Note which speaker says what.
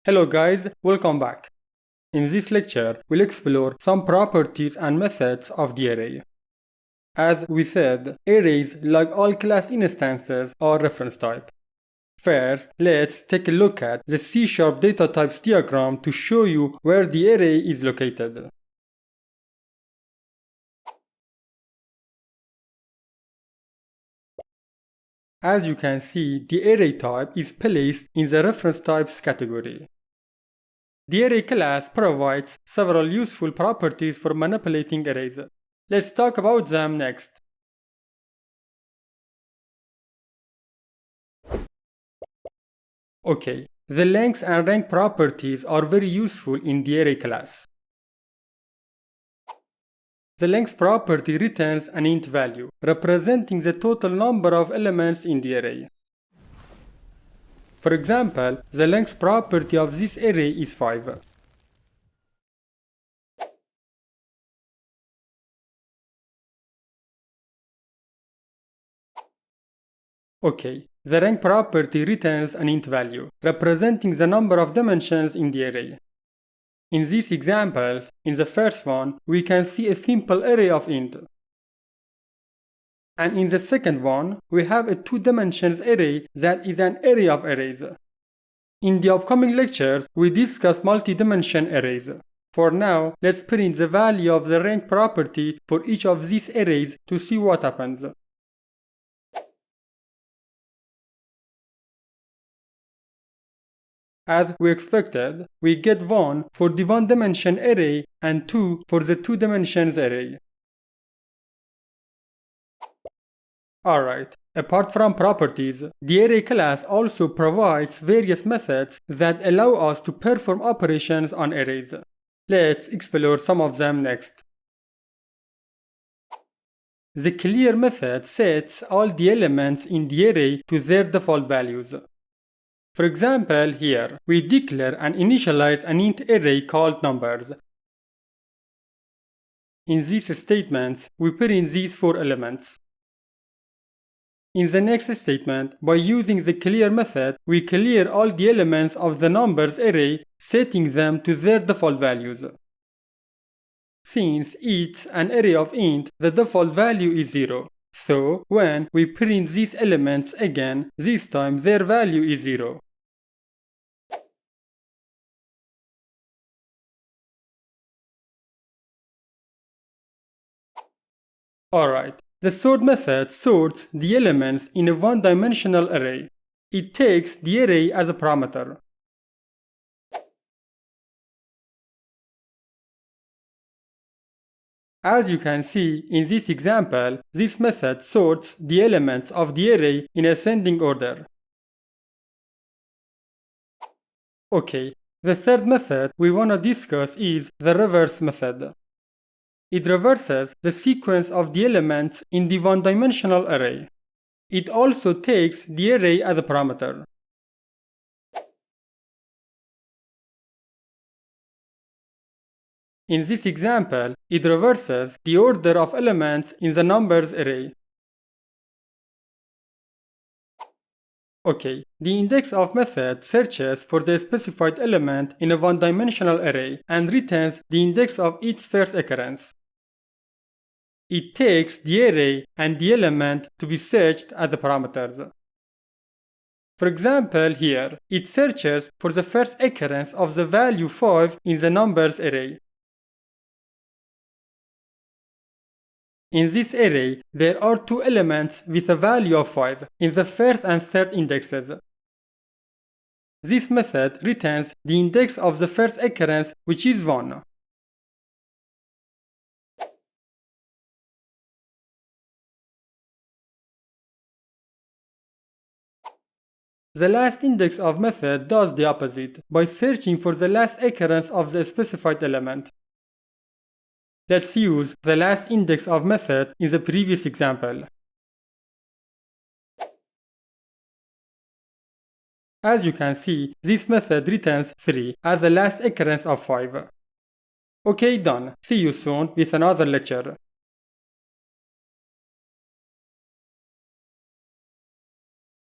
Speaker 1: Hello guys, welcome back. In this lecture, we'll explore some properties and methods of the array. As we said, arrays, like all class instances, are reference type. First, let's take a look at the C# data types diagram to show you where the array is located. As you can see, the array type is placed in the reference types category. The array class provides several useful properties for manipulating arrays. Let's talk about them next. Okay, the length and rank properties are very useful in the array class. The length property returns an int value, representing the total number of elements in the array. For example, the length property of this array is 5. Okay, the rank property returns an int value, representing the number of dimensions in the array. In these examples, in the first one, we can see a simple array of int. And in the second one, we have a 2-dimensions array that is an array of arrays. In the upcoming lectures, we discuss multi-dimension arrays. For now, let's print the value of the rank property for each of these arrays to see what happens. As we expected, we get 1 for the 1-dimension array and 2 for the 2-dimensions array. Alright, apart from properties, the array class also provides various methods that allow us to perform operations on arrays. Let's explore some of them next. The clear method sets all the elements in the array to their default values. For example, here, we declare and initialize an int array called numbers. In these statements, we print these 4 elements. In the next statement, by using the clear method, we clear all the elements of the numbers array, setting them to their default values. Since it's an array of int, the default value is 0. So, when we print these elements again, this time their value is 0. Alright, the sort method sorts the elements in a 1-dimensional array. It takes the array as a parameter. As you can see in this example, this method sorts the elements of the array in ascending order. Okay, the third method we wanna discuss is the reverse method. It reverses the sequence of the elements in the 1-dimensional array. It also takes the array as a parameter. In this example, it reverses the order of elements in the numbers array. Okay, the index of method searches for the specified element in a 1-dimensional array and returns the index of its first occurrence. It takes the array and the element to be searched as the parameters. For example, here, it searches for the first occurrence of the value 5 in the numbers array. In this array, there are 2 elements with a value of 5 in the first and third indexes. This method returns the index of the first occurrence, which is 1. The last index of method does the opposite by searching for the last occurrence of the specified element. Let's use the last index of method in the previous example. As you can see, this method returns 3 as the last occurrence of 5. Okay, done. See you soon with another lecture.